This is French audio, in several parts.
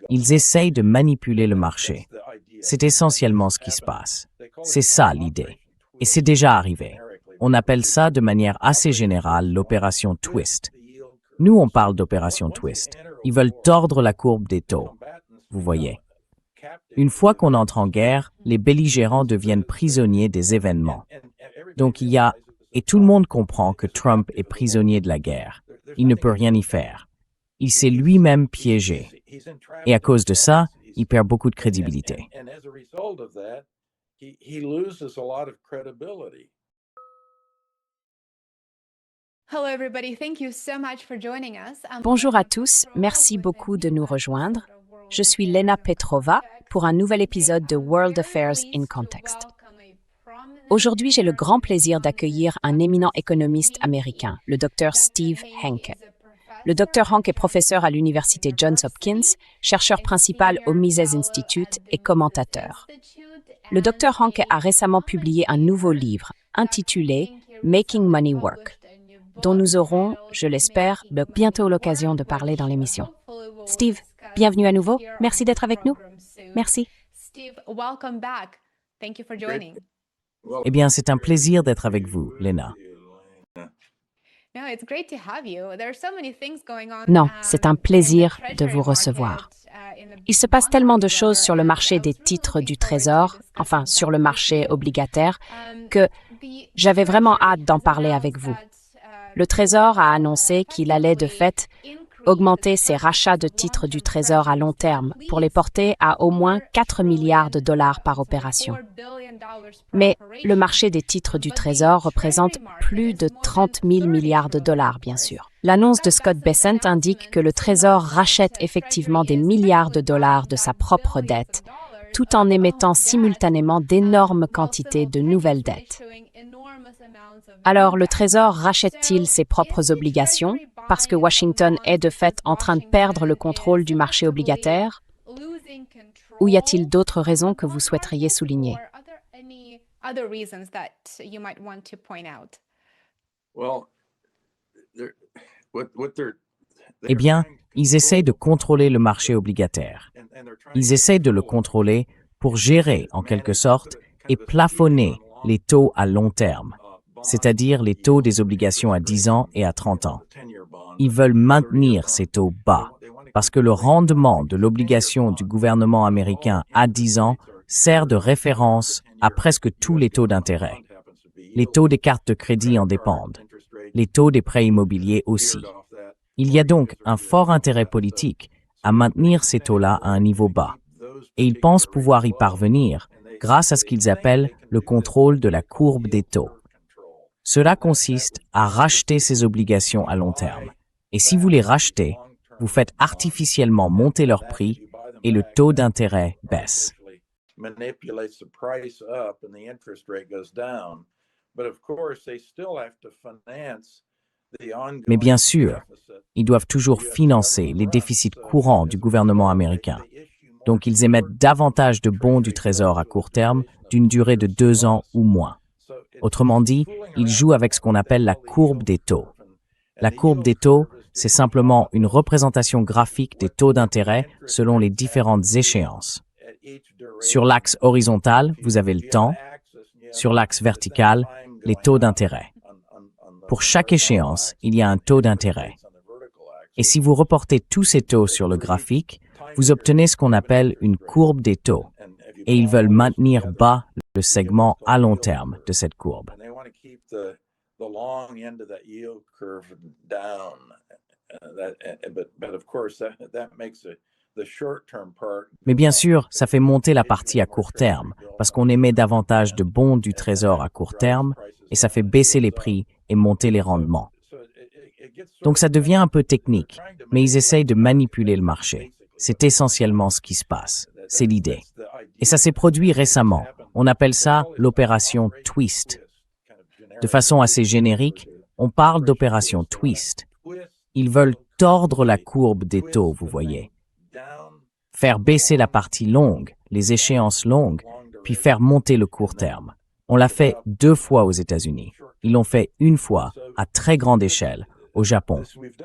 Ils essayent de manipuler le marché. C'est essentiellement ce qui se passe. C'est ça l'idée. Et c'est déjà arrivé. On appelle ça de manière assez générale l'opération twist. Nous, on parle d'opération twist. Ils veulent tordre la courbe des taux. Vous voyez. Une fois qu'on entre en guerre, les belligérants deviennent prisonniers des événements. Donc et tout le monde comprend que Trump est prisonnier de la guerre. Il ne peut rien y faire. Il s'est lui-même piégé. Et à cause de ça, il perd beaucoup de crédibilité. Bonjour à tous, merci beaucoup de nous rejoindre. Je suis Lena Petrova pour un nouvel épisode de World Affairs in Context. Aujourd'hui, j'ai le grand plaisir d'accueillir un éminent économiste américain, le Dr Steve Hanke. Le Dr Hanke est professeur à l'université Johns Hopkins, chercheur principal au Mises Institute et commentateur. Le Dr Hanke a récemment publié un nouveau livre intitulé Making Money Work, dont nous aurons, je l'espère, bientôt l'occasion de parler dans l'émission. Steve, bienvenue à nouveau. Merci d'être avec nous. Merci. Eh bien, c'est un plaisir d'être avec vous, Lena. Non, c'est un plaisir de vous recevoir. Il se passe tellement de choses sur le marché des titres du Trésor, enfin sur le marché obligataire, que j'avais vraiment hâte d'en parler avec vous. Le Trésor a annoncé qu'il allait de fait augmenter ses rachats de titres du Trésor à long terme pour les porter à au moins 4 milliards de dollars par opération. Mais le marché des titres du Trésor représente plus de 30 000 milliards de dollars, bien sûr. L'annonce de Scott Bessent indique que le Trésor rachète effectivement des milliards de dollars de sa propre dette, tout en émettant simultanément d'énormes quantités de nouvelles dettes. Alors, le Trésor rachète-t-il ses propres obligations parce que Washington est de fait en train de perdre le contrôle du marché obligataire? Ou y a-t-il d'autres raisons que vous souhaiteriez souligner? Eh bien, ils essayent de contrôler le marché obligataire. Ils essayent de le contrôler pour gérer, en quelque sorte, et plafonner les taux à long terme, c'est-à-dire les taux des obligations à 10 ans et à 30 ans. Ils veulent maintenir ces taux bas, parce que le rendement de l'obligation du gouvernement américain à 10 ans sert de référence à presque tous les taux d'intérêt. Les taux des cartes de crédit en dépendent. Les taux des prêts immobiliers aussi. Il y a donc un fort intérêt politique à maintenir ces taux-là à un niveau bas. Et ils pensent pouvoir y parvenir grâce à ce qu'ils appellent le contrôle de la courbe des taux. Cela consiste à racheter ces obligations à long terme. Et si vous les rachetez, vous faites artificiellement monter leur prix et le taux d'intérêt baisse. Mais bien sûr, ils doivent toujours financer les déficits courants du gouvernement américain. Donc ils émettent davantage de bons du Trésor à court terme d'une durée de 2 ans ou moins. Autrement dit, ils jouent avec ce qu'on appelle la courbe des taux. La courbe des taux, c'est simplement une représentation graphique des taux d'intérêt selon les différentes échéances. Sur l'axe horizontal, vous avez le temps. Sur l'axe vertical, les taux d'intérêt. Pour chaque échéance, il y a un taux d'intérêt. Et si vous reportez tous ces taux sur le graphique, vous obtenez ce qu'on appelle une courbe des taux. Et ils veulent maintenir bas le segment à long terme de cette courbe. Mais bien sûr, ça fait monter la partie à court terme, parce qu'on émet davantage de bons du Trésor à court terme, et ça fait baisser les prix et monter les rendements. Donc ça devient un peu technique, mais ils essayent de manipuler le marché. C'est essentiellement ce qui se passe. C'est l'idée. Et ça s'est produit récemment. On appelle ça l'opération twist. De façon assez générique, on parle d'opération twist. Ils veulent tordre la courbe des taux, vous voyez. Faire baisser la partie longue, les échéances longues, puis faire monter le court terme. On l'a fait 2 fois aux États-Unis. Ils l'ont fait une fois, à très grande échelle, au Japon.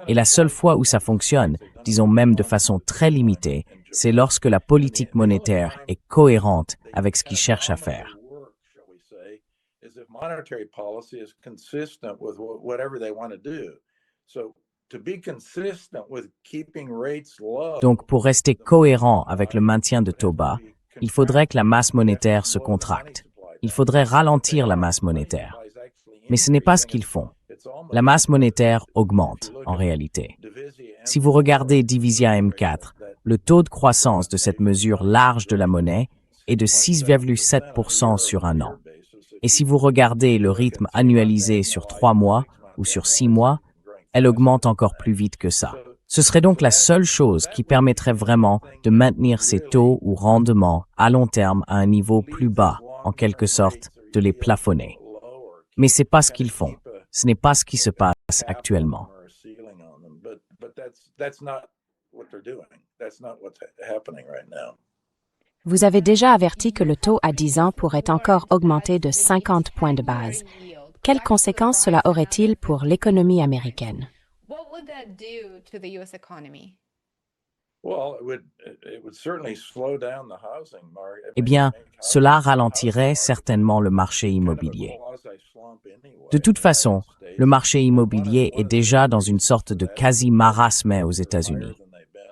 Et la seule fois où ça fonctionne, disons même de façon très limitée, c'est lorsque la politique monétaire est cohérente avec ce qu'ils cherchent à faire. Donc, pour rester cohérent avec le maintien de taux bas, il faudrait que la masse monétaire se contracte. Il faudrait ralentir la masse monétaire. Mais ce n'est pas ce qu'ils font. La masse monétaire augmente, en réalité. Si vous regardez Divisia M4, le taux de croissance de cette mesure large de la monnaie est de 6,7% sur un an. Et si vous regardez le rythme annualisé sur 3 mois ou sur 6 mois, elle augmente encore plus vite que ça. Ce serait donc la seule chose qui permettrait vraiment de maintenir ces taux ou rendements à long terme à un niveau plus bas, en quelque sorte, de les plafonner. Mais c'est pas ce qu'ils font. Ce n'est pas ce qui se passe actuellement. Vous avez déjà averti que le taux à 10 ans pourrait encore augmenter de 50 points de base. Quelles conséquences cela aurait-il pour l'économie américaine? Eh bien, cela ralentirait certainement le marché immobilier. De toute façon, le marché immobilier est déjà dans une sorte de quasi-marasme aux États-Unis.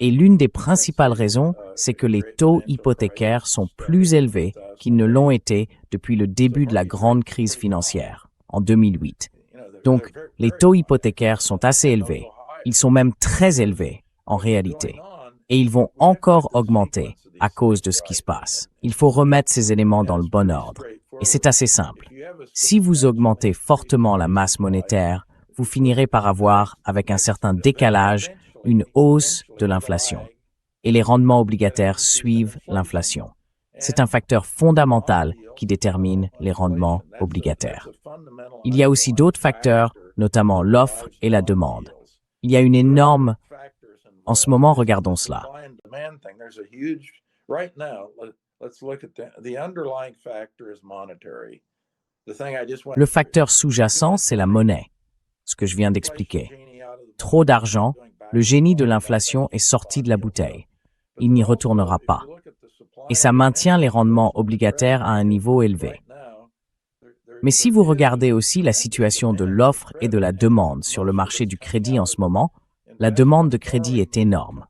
Et l'une des principales raisons, c'est que les taux hypothécaires sont plus élevés qu'ils ne l'ont été depuis le début de la grande crise financière, en 2008. Donc, les taux hypothécaires sont assez élevés. Ils sont même très élevés, en réalité. Et ils vont encore augmenter à cause de ce qui se passe. Il faut remettre ces éléments dans le bon ordre. Et c'est assez simple. Si vous augmentez fortement la masse monétaire, vous finirez par avoir, avec un certain décalage, une hausse de l'inflation. Et les rendements obligataires suivent l'inflation. C'est un facteur fondamental qui détermine les rendements obligataires. Il y a aussi d'autres facteurs, notamment l'offre et la demande. Il y a une énorme... En ce moment, regardons cela. Le facteur sous-jacent, c'est la monnaie, ce que je viens d'expliquer. Trop d'argent, le génie de l'inflation est sorti de la bouteille. Il n'y retournera pas. Et ça maintient les rendements obligataires à un niveau élevé. Mais si vous regardez aussi la situation de l'offre et de la demande sur le marché du crédit en ce moment, la demande de crédit est énorme.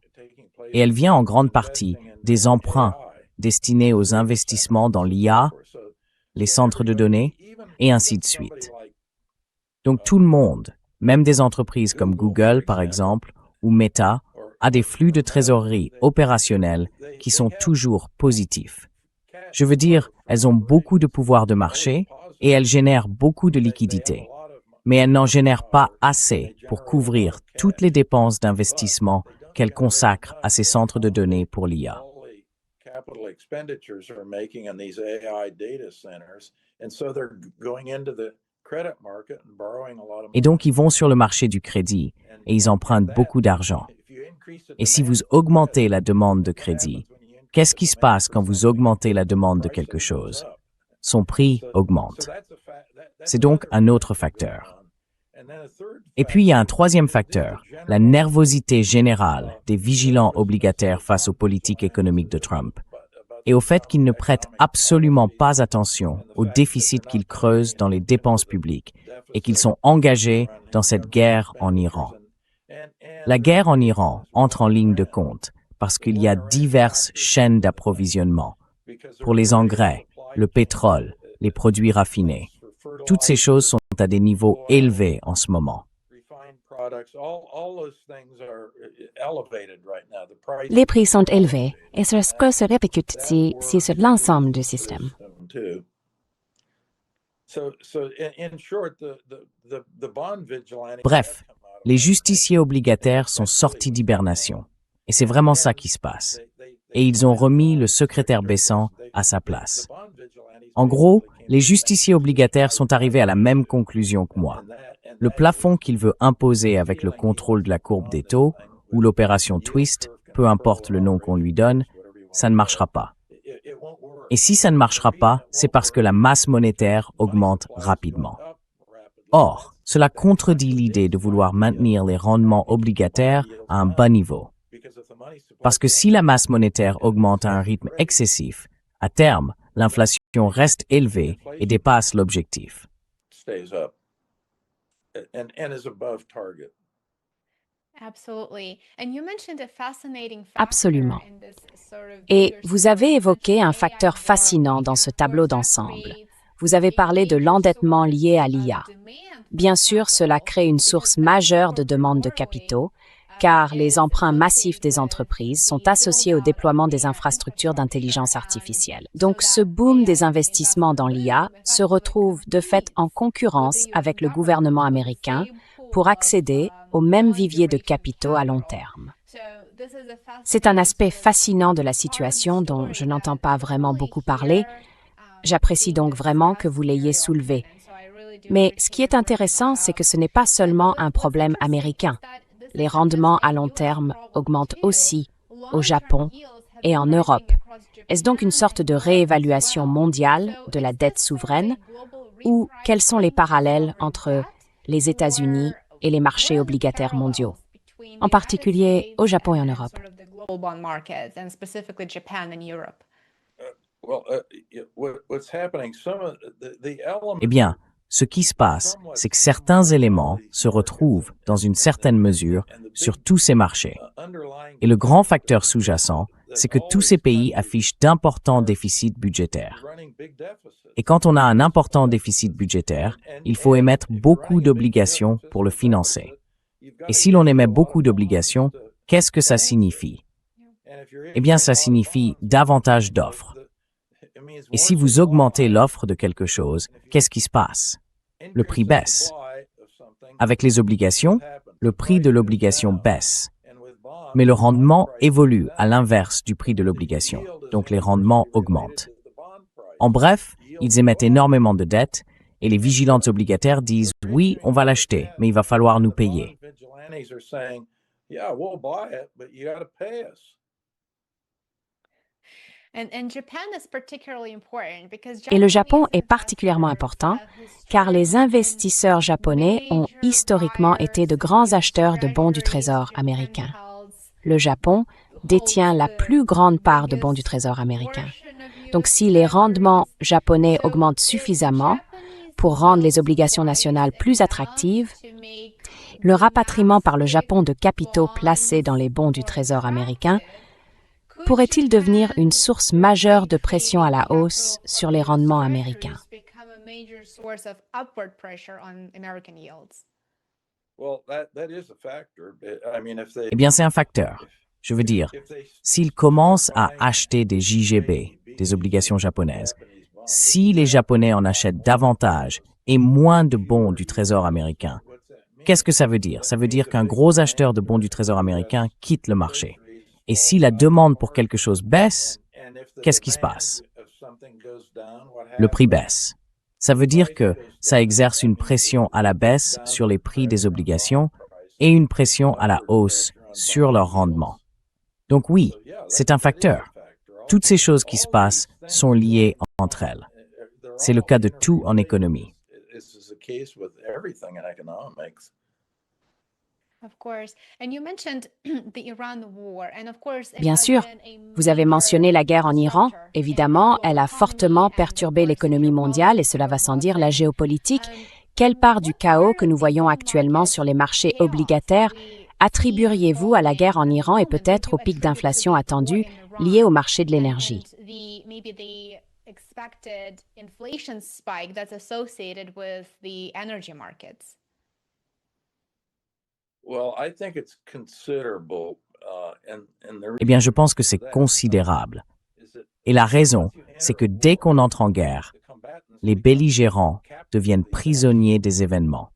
Et elle vient en grande partie des emprunts destinés aux investissements dans l'IA, les centres de données, et ainsi de suite. Donc tout le monde, même des entreprises comme Google par exemple, ou Meta, a des flux de trésorerie opérationnels qui sont toujours positifs. Je veux dire, elles ont beaucoup de pouvoir de marché et elles génèrent beaucoup de liquidités. Mais elles n'en génèrent pas assez pour couvrir toutes les dépenses d'investissement qu'elles consacrent à ces centres de données pour l'IA. Et donc, ils vont sur le marché du crédit et ils empruntent beaucoup d'argent. Et si vous augmentez la demande de crédit, qu'est-ce qui se passe quand vous augmentez la demande de quelque chose? Son prix augmente. C'est donc un autre facteur. Et puis, il y a un troisième facteur, la nervosité générale des vigilants obligataires face aux politiques économiques de Trump et au fait qu'ils ne prêtent absolument pas attention au déficit qu'ils creusent dans les dépenses publiques et qu'ils sont engagés dans cette guerre en Iran. La guerre en Iran entre en ligne de compte parce qu'il y a diverses chaînes d'approvisionnement pour les engrais, le pétrole, les produits raffinés. Toutes ces choses sont à des niveaux élevés en ce moment. Les prix sont élevés et ce que se répercute sur l'ensemble du système. Bref, les justiciers obligataires sont sortis d'hibernation. Et c'est vraiment ça qui se passe. Et ils ont remis le secrétaire baissant à sa place. En gros, les justiciers obligataires sont arrivés à la même conclusion que moi. Le plafond qu'il veut imposer avec le contrôle de la courbe des taux, ou l'opération Twist, peu importe le nom qu'on lui donne, ça ne marchera pas. Et si ça ne marchera pas, c'est parce que la masse monétaire augmente rapidement. Or, Cela contredit l'idée de vouloir maintenir les rendements obligataires à un bas niveau. Parce que si la masse monétaire augmente à un rythme excessif, à terme, l'inflation reste élevée et dépasse l'objectif. Absolument. Et vous avez évoqué un facteur fascinant dans ce tableau d'ensemble. Vous avez parlé de l'endettement lié à l'IA. Bien sûr, cela crée une source majeure de demande de capitaux, car les emprunts massifs des entreprises sont associés au déploiement des infrastructures d'intelligence artificielle. Donc, ce boom des investissements dans l'IA se retrouve de fait en concurrence avec le gouvernement américain pour accéder au même vivier de capitaux à long terme. C'est un aspect fascinant de la situation dont je n'entends pas vraiment beaucoup parler. J'apprécie donc vraiment que vous l'ayez soulevé. Mais ce qui est intéressant, c'est que ce n'est pas seulement un problème américain. Les rendements à long terme augmentent aussi au Japon et en Europe. Est-ce donc une sorte de réévaluation mondiale de la dette souveraine ou quels sont les parallèles entre les États-Unis et les marchés obligataires mondiaux, en particulier au Japon et en Europe? Eh bien, ce qui se passe, c'est que certains éléments se retrouvent dans une certaine mesure sur tous ces marchés. Et le grand facteur sous-jacent, c'est que tous ces pays affichent d'importants déficits budgétaires. Et quand on a un important déficit budgétaire, il faut émettre beaucoup d'obligations pour le financer. Et si l'on émet beaucoup d'obligations, qu'est-ce que ça signifie? Eh bien, ça signifie davantage d'offres. Et si vous augmentez l'offre de quelque chose, qu'est-ce qui se passe? Le prix baisse. Avec les obligations, le prix de l'obligation baisse. Mais le rendement évolue à l'inverse du prix de l'obligation, donc les rendements augmentent. En bref, ils émettent énormément de dettes et les vigilantes obligataires disent « Oui, on va l'acheter, mais il va falloir nous payer ». Et le Japon est particulièrement important car les investisseurs japonais ont historiquement été de grands acheteurs de bons du Trésor américain. Le Japon détient la plus grande part de bons du Trésor américain. Donc si les rendements japonais augmentent suffisamment pour rendre les obligations nationales plus attractives, le rapatriement par le Japon de capitaux placés dans les bons du Trésor américain pourrait-il devenir une source majeure de pression à la hausse sur les rendements américains? Eh bien, c'est un facteur. Je veux dire, s'ils commencent à acheter des JGB, des obligations japonaises, si les Japonais en achètent davantage et moins de bons du Trésor américain, qu'est-ce que ça veut dire? Ça veut dire qu'un gros acheteur de bons du Trésor américain quitte le marché. Et si la demande pour quelque chose baisse, qu'est-ce qui se passe? Le prix baisse. Ça veut dire que ça exerce une pression à la baisse sur les prix des obligations et une pression à la hausse sur leur rendement. Donc oui, c'est un facteur. Toutes ces choses qui se passent sont liées entre elles. C'est le cas de tout en économie. Bien sûr, vous avez mentionné la guerre en Iran. Évidemment, elle a fortement perturbé l'économie mondiale et cela va sans dire la géopolitique. Quelle part du chaos que nous voyons actuellement sur les marchés obligataires attribueriez-vous à la guerre en Iran et peut-être au pic d'inflation attendu lié au marché de l'énergie? Eh bien, je pense que c'est considérable. Et la raison, c'est que dès qu'on entre en guerre, les belligérants deviennent prisonniers des événements.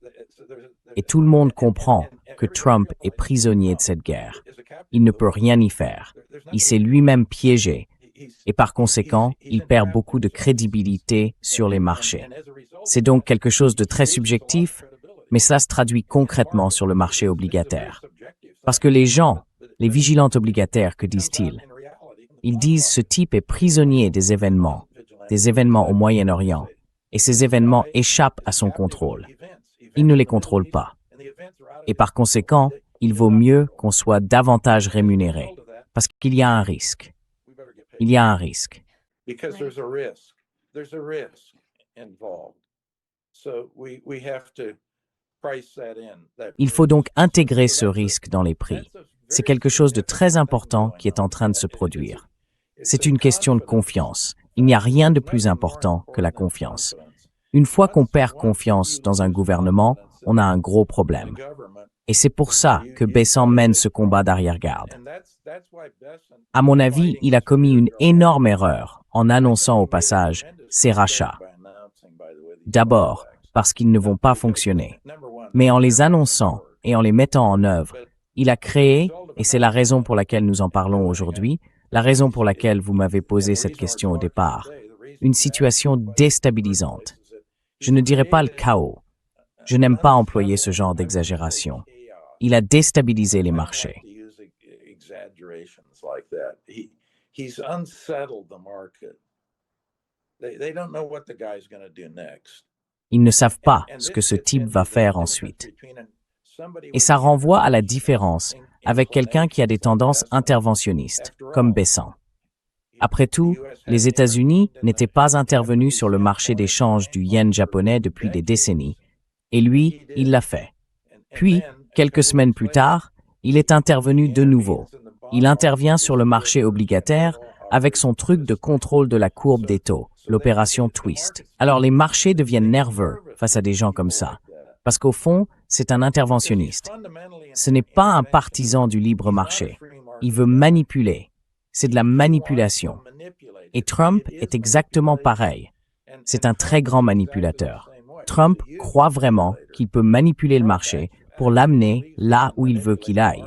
Et tout le monde comprend que Trump est prisonnier de cette guerre. Il ne peut rien y faire. Il s'est lui-même piégé. Et par conséquent, il perd beaucoup de crédibilité sur les marchés. C'est donc quelque chose de très subjectif, mais cela se traduit concrètement sur le marché obligataire. Parce que les gens, les vigilantes obligataires, que disent-ils? Ils disent ce type est prisonnier des événements au Moyen-Orient, et ces événements échappent à son contrôle. Il ne les contrôle pas. Et par conséquent, il vaut mieux qu'on soit davantage rémunéré, parce qu'il y a un risque. Il y a un risque. Because there's a risk. There's a risk involved. So we have to price that in. Il faut donc intégrer ce risque dans les prix. C'est quelque chose de très important qui est en train de se produire. C'est une question de confiance. Il n'y a rien de plus important que la confiance. Une fois qu'on perd confiance dans un gouvernement, on a un gros problème. Et c'est pour ça que Bessant mène ce combat d'arrière-garde. À mon avis, il a commis une énorme erreur en annonçant au passage ces rachats. D'abord, parce qu'ils ne vont pas fonctionner. Mais en les annonçant et en les mettant en œuvre, il a créé, et c'est la raison pour laquelle nous en parlons aujourd'hui, la raison pour laquelle vous m'avez posé cette question au départ, une situation déstabilisante. Je ne dirais pas le chaos. Je n'aime pas employer ce genre d'exagération. Il a déstabilisé les marchés. Ils ne savent pas ce que ce type va faire ensuite. Et ça renvoie à la différence avec quelqu'un qui a des tendances interventionnistes, comme Bessant. Après tout, les États-Unis n'étaient pas intervenus sur le marché des changes du yen japonais depuis des décennies, et lui, il l'a fait. Puis, quelques semaines plus tard, il est intervenu de nouveau. Il intervient sur le marché obligataire avec son truc de contrôle de la courbe des taux, l'opération Twist. Alors les marchés deviennent nerveux face à des gens comme ça, parce qu'au fond, c'est un interventionniste. Ce n'est pas un partisan du libre marché. Il veut manipuler. C'est de la manipulation. Et Trump est exactement pareil. C'est un très grand manipulateur. Trump croit vraiment qu'il peut manipuler le marché pour l'amener là où il veut qu'il aille.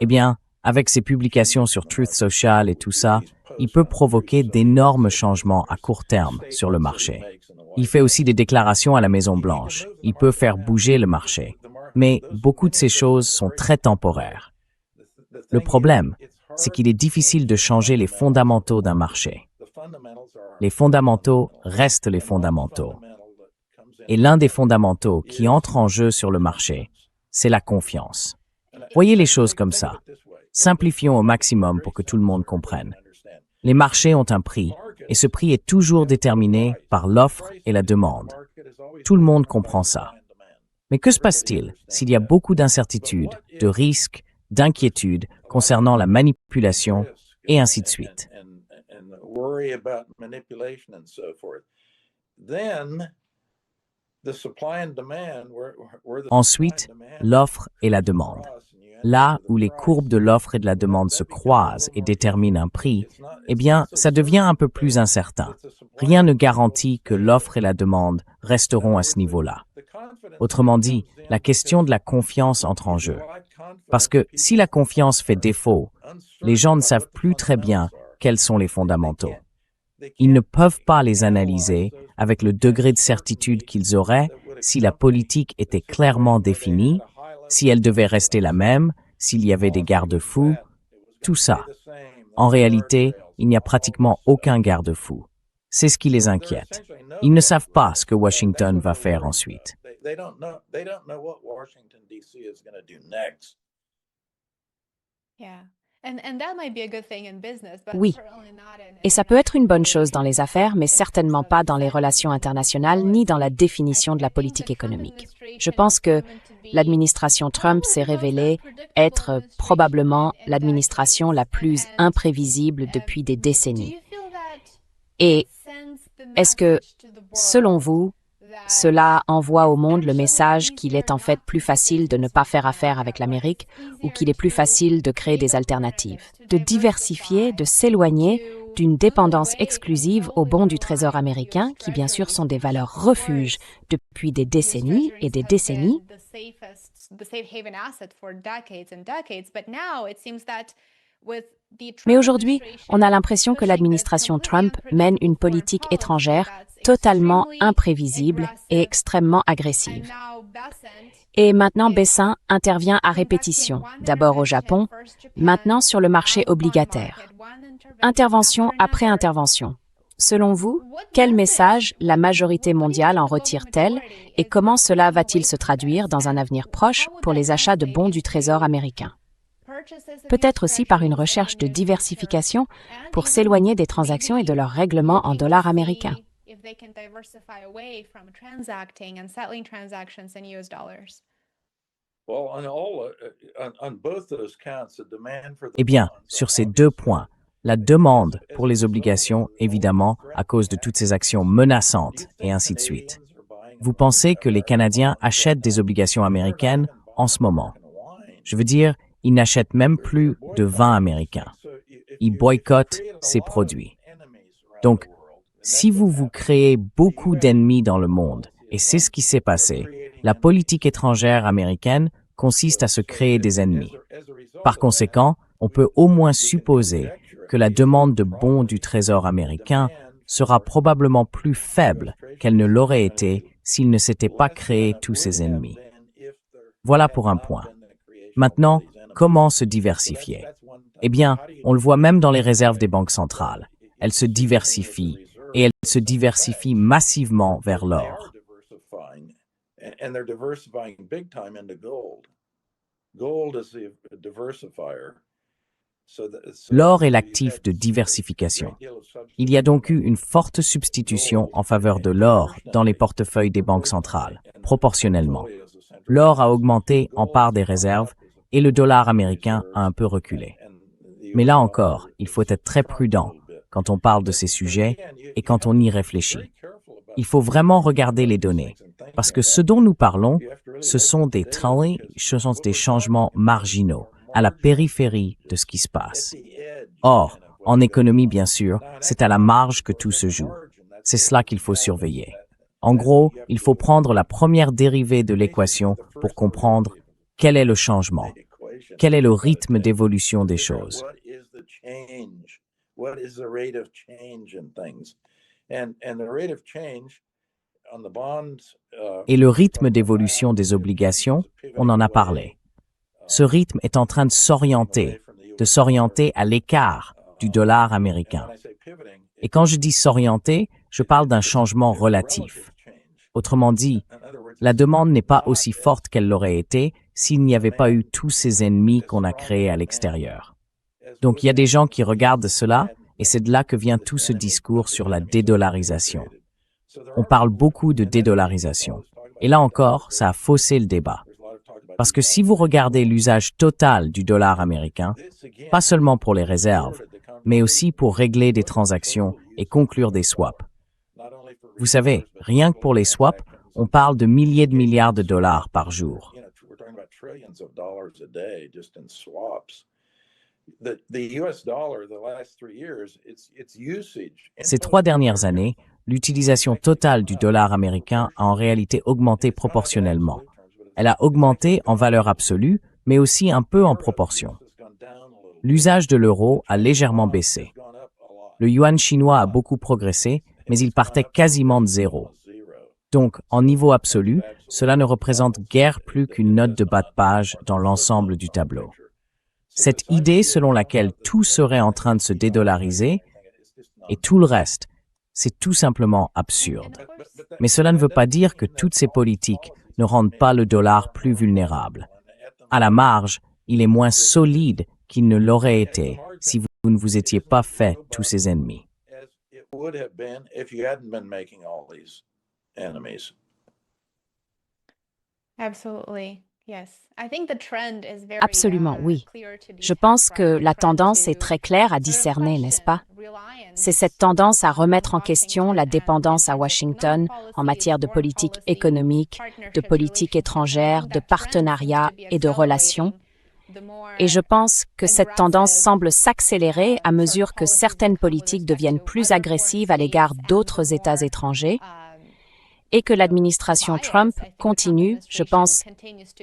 Eh bien, avec ses publications sur Truth Social et tout ça, il peut provoquer d'énormes changements à court terme sur le marché. Il fait aussi des déclarations à la Maison-Blanche. Il peut faire bouger le marché. Mais beaucoup de ces choses sont très temporaires. Le problème, c'est qu'il est difficile de changer les fondamentaux d'un marché. Les fondamentaux restent les fondamentaux. Et l'un des fondamentaux qui entre en jeu sur le marché, c'est la confiance. Voyez les choses comme ça. Simplifions au maximum pour que tout le monde comprenne. Les marchés ont un prix, et ce prix est toujours déterminé par l'offre et la demande. Tout le monde comprend ça. Mais que se passe-t-il s'il y a beaucoup d'incertitudes, de risques, d'inquiétudes concernant la manipulation et ainsi de suite? Ensuite, l'offre et la demande. Là où les courbes de l'offre et de la demande se croisent et déterminent un prix, eh bien, ça devient un peu plus incertain. Rien ne garantit que l'offre et la demande resteront à ce niveau-là. Autrement dit, la question de la confiance entre en jeu. Parce que si la confiance fait défaut, les gens ne savent plus très bien quels sont les fondamentaux. Ils ne peuvent pas les analyser avec le degré de certitude qu'ils auraient si la politique était clairement définie, si elle devait rester la même, s'il y avait des garde-fous, tout ça. En réalité, il n'y a pratiquement aucun garde-fou. C'est ce qui les inquiète. Ils ne savent pas ce que Washington va faire ensuite. Oui, et ça peut être une bonne chose dans les affaires, mais certainement pas dans les relations internationales ni dans la définition de la politique économique. Je pense que l'administration Trump s'est révélée être probablement l'administration la plus imprévisible depuis des décennies. Et est-ce que, selon vous, cela envoie au monde le message qu'il est en fait plus facile de ne pas faire affaire avec l'Amérique ou qu'il est plus facile de créer des alternatives, de diversifier, de s'éloigner d'une dépendance exclusive aux bons du Trésor américain, qui bien sûr sont des valeurs refuges depuis des décennies et des décennies. Mais aujourd'hui, on a l'impression que l'administration Trump mène une politique étrangère totalement imprévisible et extrêmement agressive. Et maintenant, Bessant intervient à répétition, d'abord au Japon, maintenant sur le marché obligataire. Intervention après intervention. Selon vous, quel message la majorité mondiale en retire-t-elle et comment cela va-t-il se traduire dans un avenir proche pour les achats de bons du Trésor américain? Peut-être aussi par une recherche de diversification pour s'éloigner des transactions et de leurs règlements en dollars américains. Eh bien, sur ces deux points, la demande pour les obligations, évidemment, à cause de toutes ces actions menaçantes et ainsi de suite. Vous pensez que les Canadiens achètent des obligations américaines en ce moment? Je veux dire, ils n'achètent même plus de vin américain. Ils boycottent ces produits. Donc, si vous créez beaucoup d'ennemis dans le monde, et c'est ce qui s'est passé, la politique étrangère américaine consiste à se créer des ennemis. Par conséquent, on peut au moins supposer que la demande de bons du Trésor américain sera probablement plus faible qu'elle ne l'aurait été s'il ne s'était pas créé tous ces ennemis. Voilà pour un point. Maintenant, comment se diversifier? Eh bien, on le voit même dans les réserves des banques centrales. Elles se diversifient, et elles se diversifient massivement vers l'or. L'or est l'actif de diversification. Il y a donc eu une forte substitution en faveur de l'or dans les portefeuilles des banques centrales, proportionnellement. L'or a augmenté en part des réserves et le dollar américain a un peu reculé. Mais là encore, il faut être très prudent quand on parle de ces sujets et quand on y réfléchit. Il faut vraiment regarder les données, parce que ce dont nous parlons, ce sont des changements marginaux, à la périphérie de ce qui se passe. Or, en économie, bien sûr, c'est à la marge que tout se joue. C'est cela qu'il faut surveiller. En gros, il faut prendre la première dérivée de l'équation pour comprendre quel est le changement, quel est le rythme d'évolution des choses. Et le rythme d'évolution des obligations, on en a parlé. Ce rythme est en train de s'orienter à l'écart du dollar américain. Et quand je dis s'orienter, je parle d'un changement relatif. Autrement dit, la demande n'est pas aussi forte qu'elle l'aurait été s'il n'y avait pas eu tous ces ennemis qu'on a créés à l'extérieur. Donc il y a des gens qui regardent cela, et c'est de là que vient tout ce discours sur la dédollarisation. On parle beaucoup de dédollarisation. Et là encore, ça a faussé le débat. Parce que si vous regardez l'usage total du dollar américain, pas seulement pour les réserves, mais aussi pour régler des transactions et conclure des swaps. Vous savez, rien que pour les swaps, on parle de milliers de milliards de dollars par jour. Ces 3 dernières années, l'utilisation totale du dollar américain a en réalité augmenté proportionnellement. Elle a augmenté en valeur absolue, mais aussi un peu en proportion. L'usage de l'euro a légèrement baissé. Le yuan chinois a beaucoup progressé, mais il partait quasiment de zéro. Donc, en niveau absolu, cela ne représente guère plus qu'une note de bas de page dans l'ensemble du tableau. Cette idée selon laquelle tout serait en train de se dédollariser et tout le reste, c'est tout simplement absurde. Mais cela ne veut pas dire que toutes ces politiques ne rendent pas le dollar plus vulnérable. À la marge, il est moins solide qu'il ne l'aurait été si vous ne vous étiez pas fait tous ces ennemis. Absolument, oui. Je pense que la tendance est très claire à discerner, n'est-ce pas? C'est cette tendance à remettre en question la dépendance à Washington en matière de politique économique, de politique étrangère, de partenariat et de relations. Et je pense que cette tendance semble s'accélérer à mesure que certaines politiques deviennent plus agressives à l'égard d'autres États étrangers et que l'administration Trump continue, je pense,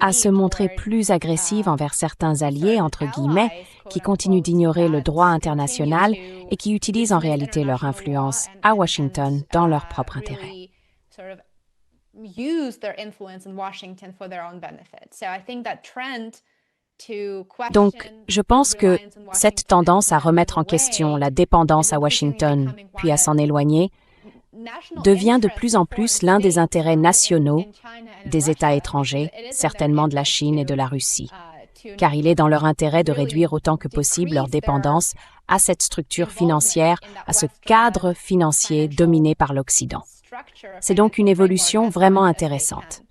à se montrer plus agressive envers certains alliés, entre guillemets, qui continuent d'ignorer le droit international et qui utilisent en réalité leur influence à Washington dans leur propre intérêt. Donc, je pense que cette tendance à remettre en question la dépendance à Washington, puis à s'en éloigner, devient de plus en plus l'un des intérêts nationaux des États étrangers, certainement de la Chine et de la Russie, car il est dans leur intérêt de réduire autant que possible leur dépendance à cette structure financière, à ce cadre financier dominé par l'Occident. C'est donc une évolution vraiment intéressante.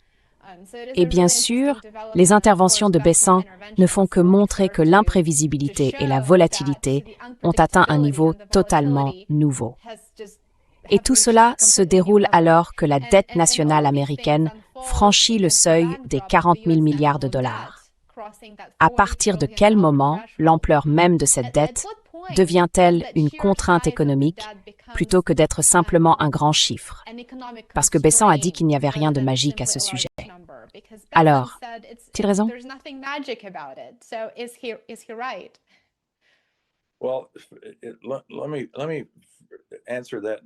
Et bien sûr, les interventions de Bessent ne font que montrer que l'imprévisibilité et la volatilité ont atteint un niveau totalement nouveau. Et tout cela se déroule alors que la dette nationale américaine franchit le seuil des 40 000 milliards de dollars. À partir de quel moment l'ampleur même de cette dette devient-elle une contrainte économique plutôt que d'être simplement un grand chiffre? Parce que Bessent a dit qu'il n'y avait rien de magique à ce sujet. Alors, a-t-il raison?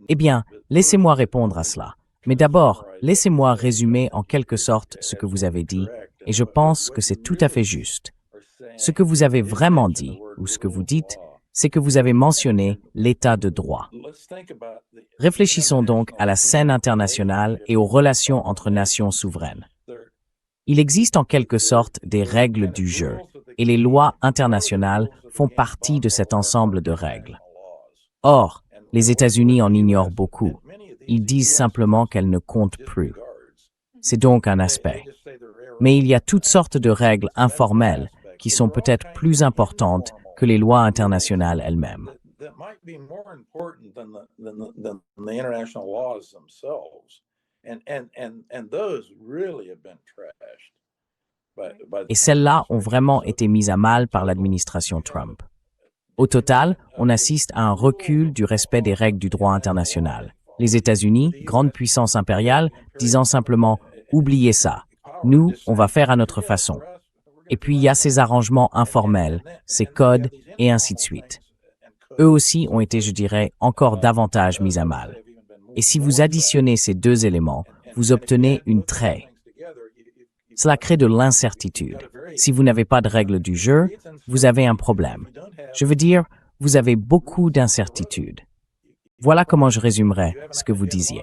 Eh bien, laissez-moi répondre à cela. Mais d'abord, laissez-moi résumer en quelque sorte ce que vous avez dit, et je pense que c'est tout à fait juste. Ce que vous avez vraiment dit, ou ce que vous dites, c'est que vous avez mentionné l'état de droit. Réfléchissons donc à la scène internationale et aux relations entre nations souveraines. Il existe en quelque sorte des règles du jeu, et les lois internationales font partie de cet ensemble de règles. Or, les États-Unis en ignorent beaucoup. Ils disent simplement qu'elles ne comptent plus. C'est donc un aspect. Mais il y a toutes sortes de règles informelles qui sont peut-être plus importantes que les lois internationales elles-mêmes. Et celles-là ont vraiment été mises à mal par l'administration Trump. Au total, on assiste à un recul du respect des règles du droit international. Les États-Unis, grande puissance impériale, disant simplement « oubliez ça, nous, on va faire à notre façon ». Et puis il y a ces arrangements informels, ces codes, et ainsi de suite. Eux aussi ont été, je dirais, encore davantage mis à mal. Et si vous additionnez ces deux éléments, vous obtenez une trait. Cela crée de l'incertitude. Si vous n'avez pas de règles du jeu, vous avez un problème. Je veux dire, vous avez beaucoup d'incertitudes. Voilà comment je résumerais ce que vous disiez.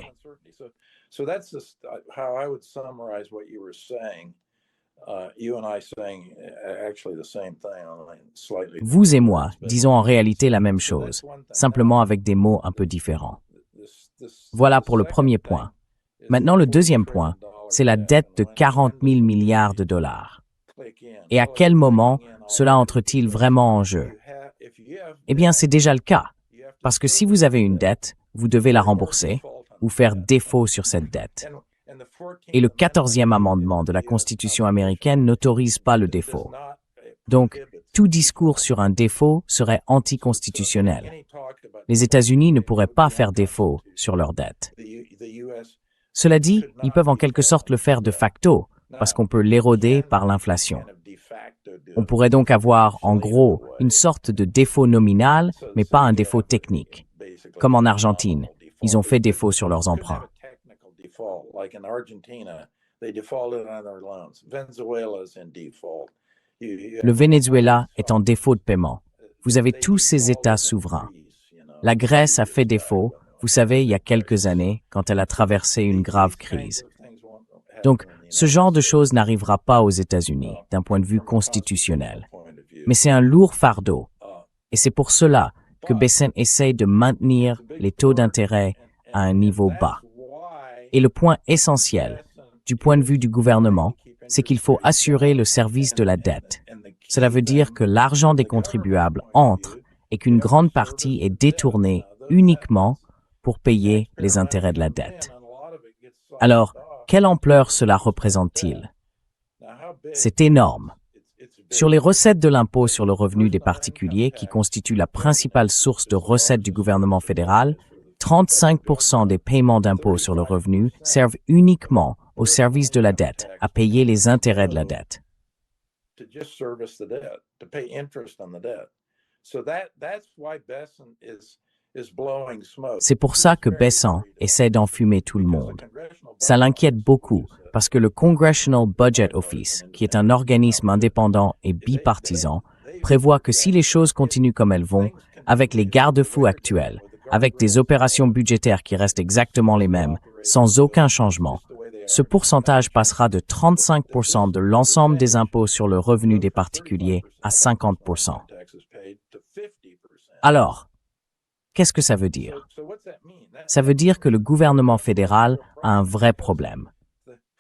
Vous et moi disons en réalité la même chose, simplement avec des mots un peu différents. Voilà pour le premier point. Maintenant, le deuxième point, c'est la dette de 40 000 milliards de dollars. Et à quel moment cela entre-t-il vraiment en jeu? Eh bien, c'est déjà le cas. Parce que si vous avez une dette, vous devez la rembourser ou faire défaut sur cette dette. Et le 14e amendement de la Constitution américaine n'autorise pas le défaut. Donc, tout discours sur un défaut serait anticonstitutionnel. Les États-Unis ne pourraient pas faire défaut sur leur dette. Cela dit, ils peuvent en quelque sorte le faire de facto, parce qu'on peut l'éroder par l'inflation. On pourrait donc avoir, en gros, une sorte de défaut nominal, mais pas un défaut technique. Comme en Argentine, ils ont fait défaut sur leurs emprunts. Le Venezuela est en défaut de paiement. Vous avez tous ces États souverains. La Grèce a fait défaut, vous savez, il y a quelques années, quand elle a traversé une grave crise. Donc, ce genre de choses n'arrivera pas aux États-Unis, d'un point de vue constitutionnel. Mais c'est un lourd fardeau. Et c'est pour cela que Bessent essaye de maintenir les taux d'intérêt à un niveau bas. Et le point essentiel, du point de vue du gouvernement, c'est qu'il faut assurer le service de la dette. Cela veut dire que l'argent des contribuables entre et qu'une grande partie est détournée uniquement pour payer les intérêts de la dette. Alors, quelle ampleur cela représente-t-il? C'est énorme. Sur les recettes de l'impôt sur le revenu des particuliers, qui constitue la principale source de recettes du gouvernement fédéral, 35% des paiements d'impôt sur le revenu servent uniquement au service de la dette, à payer les intérêts de la dette. C'est pour ça que Bessent essaie d'enfumer tout le monde. Ça l'inquiète beaucoup parce que le Congressional Budget Office, qui est un organisme indépendant et bipartisan, prévoit que si les choses continuent comme elles vont, avec les garde-fous actuels, avec des opérations budgétaires qui restent exactement les mêmes, sans aucun changement, ce pourcentage passera de 35% de l'ensemble des impôts sur le revenu des particuliers à 50%. Alors, qu'est-ce que ça veut dire? Ça veut dire que le gouvernement fédéral a un vrai problème.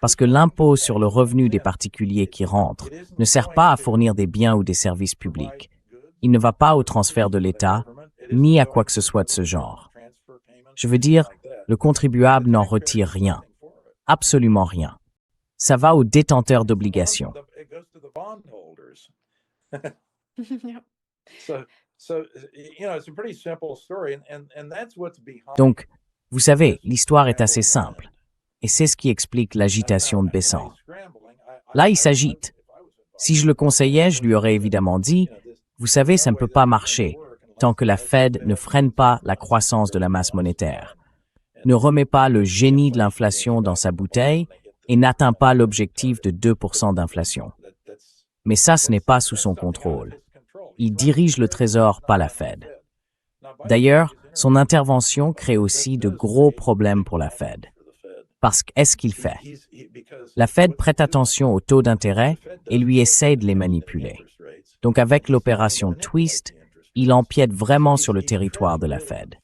Parce que l'impôt sur le revenu des particuliers qui rentrent ne sert pas à fournir des biens ou des services publics. Il ne va pas au transfert de l'État, ni à quoi que ce soit de ce genre. Je veux dire, le contribuable n'en retire rien. Absolument rien. Ça va aux détenteurs d'obligations. Donc, vous savez, l'histoire est assez simple. Et c'est ce qui explique l'agitation de Bessent. Là, il s'agite. Si je le conseillais, je lui aurais évidemment dit, vous savez, ça ne peut pas marcher tant que la Fed ne freine pas la croissance de la masse monétaire, ne remet pas le génie de l'inflation dans sa bouteille et n'atteint pas l'objectif de 2% d'inflation. Mais ça, ce n'est pas sous son contrôle. Il dirige le Trésor, pas la Fed. D'ailleurs, son intervention crée aussi de gros problèmes pour la Fed. Parce qu'est-ce qu'il fait? La Fed prête attention aux taux d'intérêt et lui essaye de les manipuler. Donc avec l'opération Twist, il empiète vraiment sur le territoire de la Fed.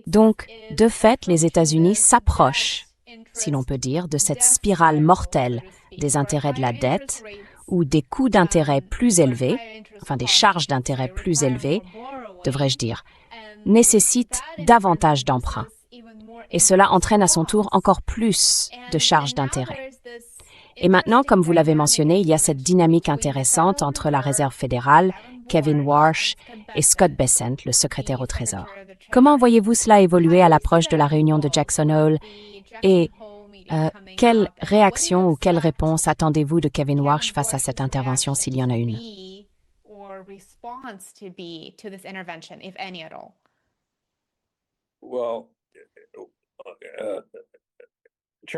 Donc, de fait, les États-Unis s'approchent, si l'on peut dire, de cette spirale mortelle des intérêts de la dette, ou des coûts d'intérêt plus élevés, enfin des charges d'intérêt plus élevées, devrais-je dire, nécessitent davantage d'emprunts. Et cela entraîne à son tour encore plus de charges d'intérêt. Et maintenant, comme vous l'avez mentionné, il y a cette dynamique intéressante entre la Réserve fédérale, Kevin Warsh et Scott Bessent, le secrétaire au Trésor. Comment voyez-vous cela évoluer à l'approche de la réunion de Jackson Hole et quelle réaction ou quelle réponse attendez-vous de Kevin Warsh face à cette intervention, s'il y en a une?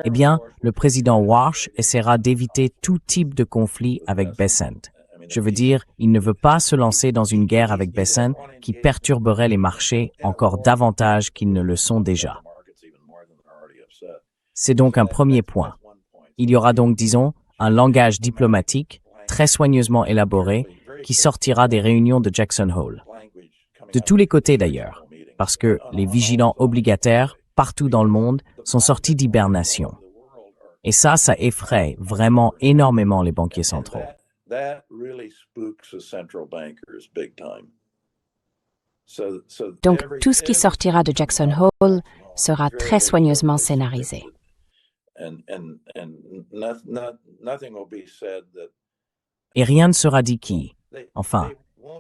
Eh bien, le président Warsh essaiera d'éviter tout type de conflit avec Bessent. Je veux dire, il ne veut pas se lancer dans une guerre avec Bessent qui perturberait les marchés encore davantage qu'ils ne le sont déjà. C'est donc un premier point. Il y aura donc, disons, un langage diplomatique très soigneusement élaboré qui sortira des réunions de Jackson Hole. De tous les côtés d'ailleurs, parce que les vigilants obligataires, partout dans le monde, sont sortis d'hibernation. Et ça effraie vraiment énormément les banquiers centraux. Donc, tout ce qui sortira de Jackson Hole sera très soigneusement scénarisé. Et rien ne sera dit qui. Enfin,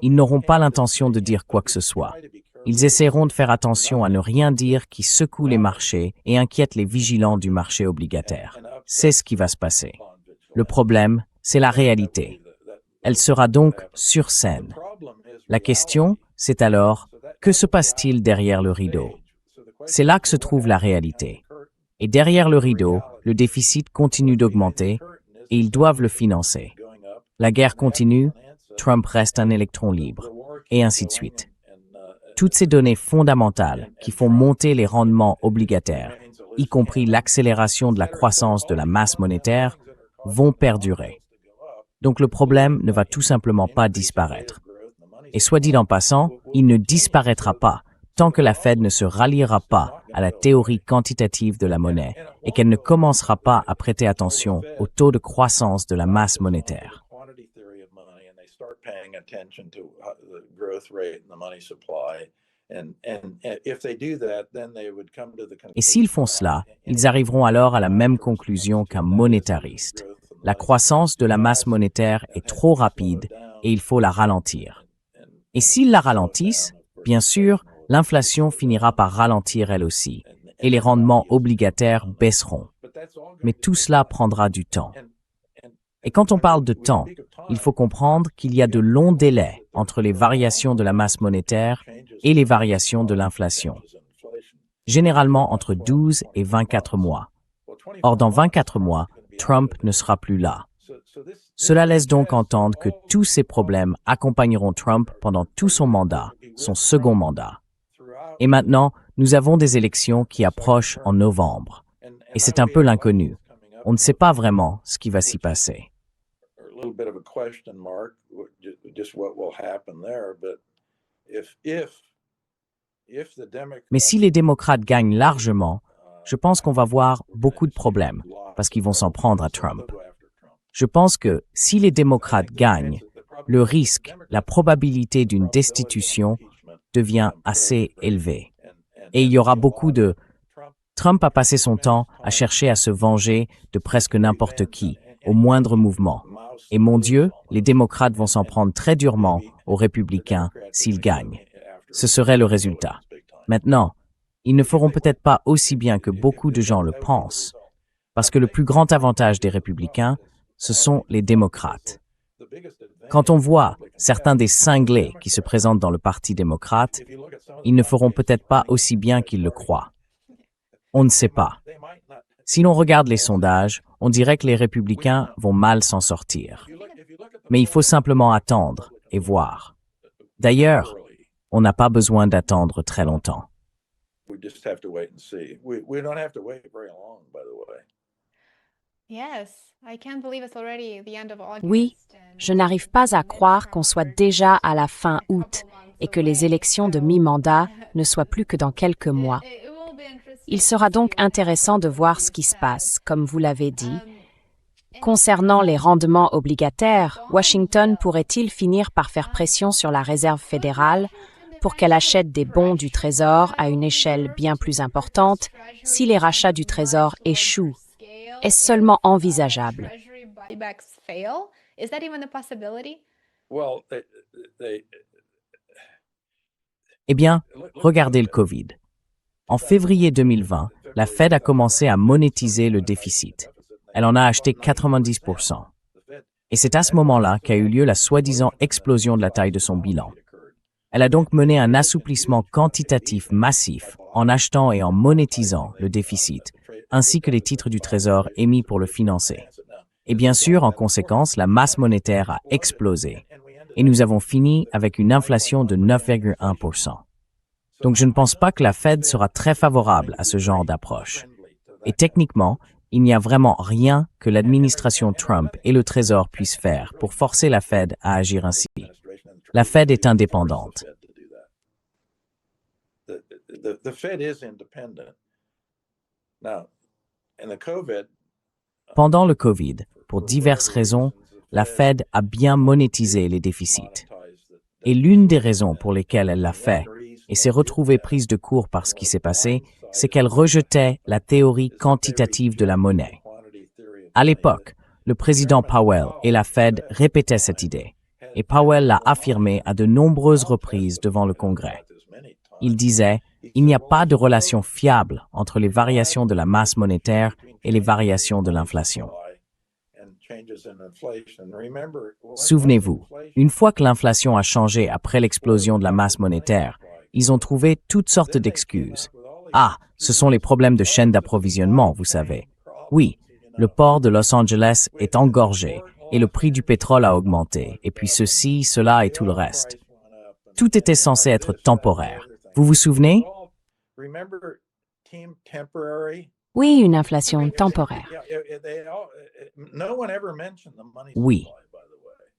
ils n'auront pas l'intention de dire quoi que ce soit. Ils essaieront de faire attention à ne rien dire qui secoue les marchés et inquiète les vigilants du marché obligataire. C'est ce qui va se passer. Le problème, c'est la réalité. Elle sera donc sur scène. La question, c'est alors, que se passe-t-il derrière le rideau? C'est là que se trouve la réalité. Et derrière le rideau, le déficit continue d'augmenter et ils doivent le financer. La guerre continue, Trump reste un électron libre, et ainsi de suite. Toutes ces données fondamentales qui font monter les rendements obligataires, y compris l'accélération de la croissance de la masse monétaire, vont perdurer. Donc le problème ne va tout simplement pas disparaître. Et soit dit en passant, il ne disparaîtra pas tant que la Fed ne se ralliera pas à la théorie quantitative de la monnaie et qu'elle ne commencera pas à prêter attention au taux de croissance de la masse monétaire. Et s'ils font cela, ils arriveront alors à la même conclusion qu'un monétariste. La croissance de la masse monétaire est trop rapide et il faut la ralentir. Et s'ils la ralentissent, bien sûr, l'inflation finira par ralentir elle aussi, et les rendements obligataires baisseront. Mais tout cela prendra du temps. Et quand on parle de temps, il faut comprendre qu'il y a de longs délais entre les variations de la masse monétaire et les variations de l'inflation, généralement entre 12 et 24 mois. Or, dans 24 mois, Trump ne sera plus là. Cela laisse donc entendre que tous ces problèmes accompagneront Trump pendant tout son mandat, son second mandat. Et maintenant, nous avons des élections qui approchent en novembre. Et c'est un peu l'inconnu. On ne sait pas vraiment ce qui va s'y passer. Mais si les démocrates gagnent largement, je pense qu'on va voir beaucoup de problèmes, parce qu'ils vont s'en prendre à Trump. Je pense que si les démocrates gagnent, le risque, la probabilité d'une destitution devient assez élevée. Et il y aura beaucoup de... Trump a passé son temps à chercher à se venger de presque n'importe qui, au moindre mouvement. Et mon Dieu, les démocrates vont s'en prendre très durement aux républicains s'ils gagnent. Ce serait le résultat. Maintenant, ils ne feront peut-être pas aussi bien que beaucoup de gens le pensent, parce que le plus grand avantage des républicains, ce sont les démocrates. Quand on voit certains des cinglés qui se présentent dans le Parti démocrate, ils ne feront peut-être pas aussi bien qu'ils le croient. On ne sait pas. Si l'on regarde les sondages, on dirait que les républicains vont mal s'en sortir. Mais il faut simplement attendre et voir. D'ailleurs, on n'a pas besoin d'attendre très longtemps. Oui, je n'arrive pas à croire qu'on soit déjà à la fin août et que les élections de mi-mandat ne soient plus que dans quelques mois. Il sera donc intéressant de voir ce qui se passe, comme vous l'avez dit. Concernant les rendements obligataires, Washington pourrait-il finir par faire pression sur la Réserve fédérale pour qu'elle achète des bons du Trésor à une échelle bien plus importante si les rachats du Trésor échouent? Est-ce seulement envisageable? Eh bien, regardez le Covid. En février 2020, la Fed a commencé à monétiser le déficit. Elle en a acheté 90%. Et c'est à ce moment-là qu'a eu lieu la soi-disant explosion de la taille de son bilan. Elle a donc mené un assouplissement quantitatif massif en achetant et en monétisant le déficit, ainsi que les titres du Trésor émis pour le financer. Et bien sûr, en conséquence, la masse monétaire a explosé. Et nous avons fini avec une inflation de 9,1%. Donc je ne pense pas que la Fed sera très favorable à ce genre d'approche. Et techniquement, il n'y a vraiment rien que l'administration Trump et le Trésor puissent faire pour forcer la Fed à agir ainsi. La Fed est indépendante. Pendant le Covid, pour diverses raisons, la Fed a bien monétisé les déficits. Et l'une des raisons pour lesquelles elle l'a fait, et s'est retrouvée prise de court par ce qui s'est passé, c'est qu'elle rejetait la théorie quantitative de la monnaie. À l'époque, le président Powell et la Fed répétaient cette idée, et Powell l'a affirmé à de nombreuses reprises devant le Congrès. Il disait « Il n'y a pas de relation fiable entre les variations de la masse monétaire et les variations de l'inflation. » Souvenez-vous, une fois que l'inflation a changé après l'explosion de la masse monétaire, ils ont trouvé toutes sortes d'excuses. Ah, ce sont les problèmes de chaîne d'approvisionnement, vous savez. Oui, le port de Los Angeles est engorgé et le prix du pétrole a augmenté, et puis ceci, cela et tout le reste. Tout était censé être temporaire. Vous vous souvenez? Oui, une inflation temporaire. Oui.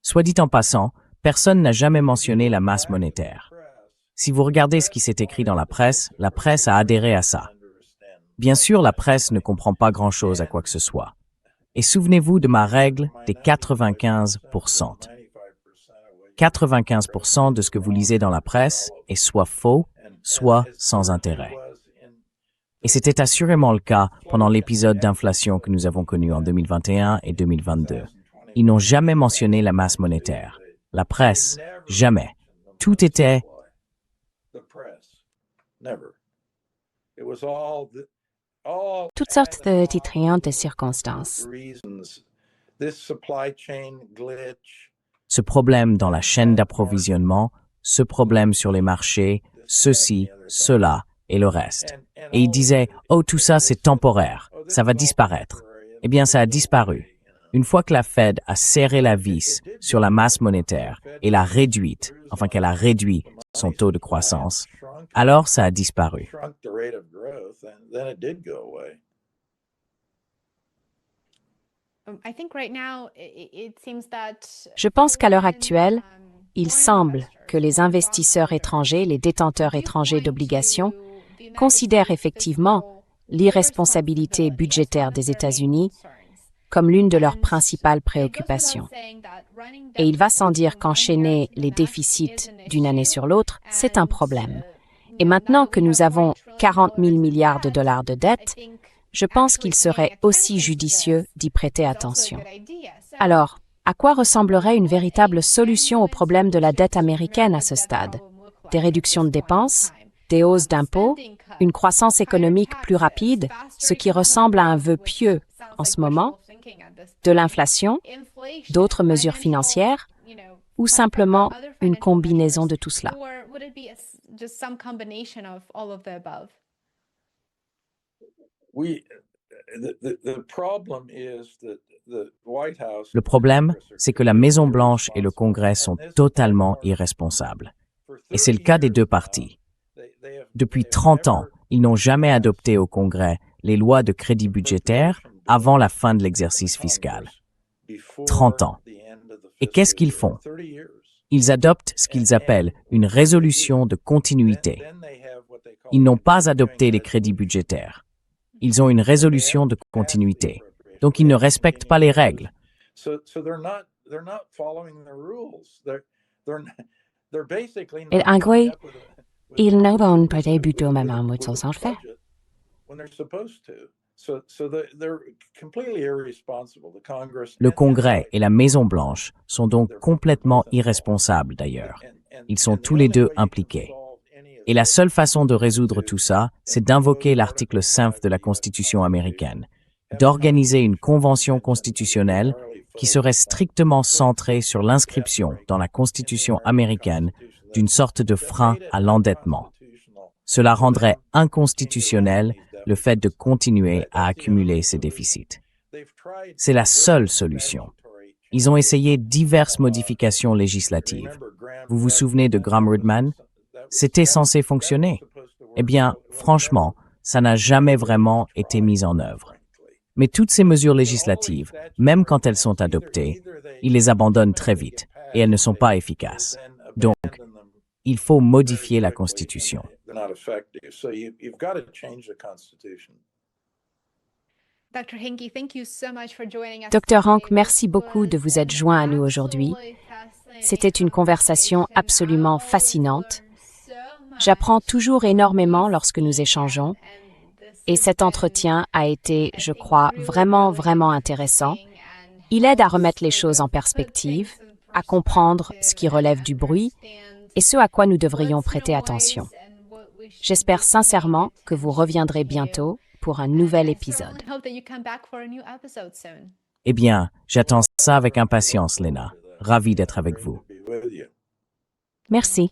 Soit dit en passant, personne n'a jamais mentionné la masse monétaire. Si vous regardez ce qui s'est écrit dans la presse a adhéré à ça. Bien sûr, la presse ne comprend pas grand-chose à quoi que ce soit. Et souvenez-vous de ma règle des 95%. 95% de ce que vous lisez dans la presse est soit faux, soit sans intérêt. Et c'était assurément le cas pendant l'épisode d'inflation que nous avons connu en 2021 et 2022. Ils n'ont jamais mentionné la masse monétaire. La presse, jamais. Tout était... Toutes sortes de titriantes circonstances. this supply chain glitch. Ce problème dans la chaîne d'approvisionnement, ce problème sur les marchés, ceci, cela et le reste. Et il disait, oh, tout ça, c'est temporaire, ça va disparaître. Eh bien, ça a disparu. Une fois que la Fed a serré la vis sur la masse monétaire et l'a réduite, enfin qu'elle a réduit son taux de croissance, alors ça a disparu. Shrunk the rate of growth, and then it did go away. Je pense qu'à l'heure actuelle, il semble que les investisseurs étrangers, les détenteurs étrangers d'obligations, considèrent effectivement l'irresponsabilité budgétaire des États-Unis comme l'une de leurs principales préoccupations. Et il va sans dire qu'enchaîner les déficits d'une année sur l'autre, c'est un problème. Et maintenant que nous avons 40 000 milliards de dollars de dette, je pense qu'il serait aussi judicieux d'y prêter attention. Alors, à quoi ressemblerait une véritable solution au problème de la dette américaine à ce stade? Des réductions de dépenses, des hausses d'impôts, une croissance économique plus rapide, ce qui ressemble à un vœu pieux en ce moment, de l'inflation, d'autres mesures financières, ou simplement une combinaison de tout cela? Le problème, c'est que la Maison-Blanche et le Congrès sont totalement irresponsables. Et c'est le cas des deux partis. Depuis 30 ans, ils n'ont jamais adopté au Congrès les lois de crédit budgétaire avant la fin de l'exercice fiscal. 30 ans. Et qu'est-ce qu'ils font? Ils adoptent ce qu'ils appellent une résolution de continuité. Ils n'ont pas adopté les crédits budgétaires. Ils ont une résolution de continuité. Donc, ils ne respectent pas les règles. Et en gros, ils n'ont pas débuté au même moment sans le faire. Le Congrès et la Maison-Blanche sont donc complètement irresponsables d'ailleurs. Ils sont tous les deux impliqués. Et la seule façon de résoudre tout ça, c'est d'invoquer l'article 5 de la Constitution américaine, d'organiser une convention constitutionnelle qui serait strictement centrée sur l'inscription dans la Constitution américaine d'une sorte de frein à l'endettement. Cela rendrait inconstitutionnel le fait de continuer à accumuler ces déficits. C'est la seule solution. Ils ont essayé diverses modifications législatives. Vous vous souvenez de Gramm-Rudman? C'était censé fonctionner. Eh bien, franchement, ça n'a jamais vraiment été mis en œuvre. Mais toutes ces mesures législatives, même quand elles sont adoptées, ils les abandonnent très vite et elles ne sont pas efficaces. Donc, il faut modifier la Constitution. Dr. Hank, merci beaucoup de vous être joint à nous aujourd'hui. C'était une conversation absolument fascinante. J'apprends toujours énormément lorsque nous échangeons. Et cet entretien a été, je crois, vraiment intéressant. Il aide à remettre les choses en perspective, à comprendre ce qui relève du bruit et ce à quoi nous devrions prêter attention. J'espère sincèrement que vous reviendrez bientôt pour un nouvel épisode. Eh bien, j'attends ça avec impatience, Lena. Ravi d'être avec vous. Merci.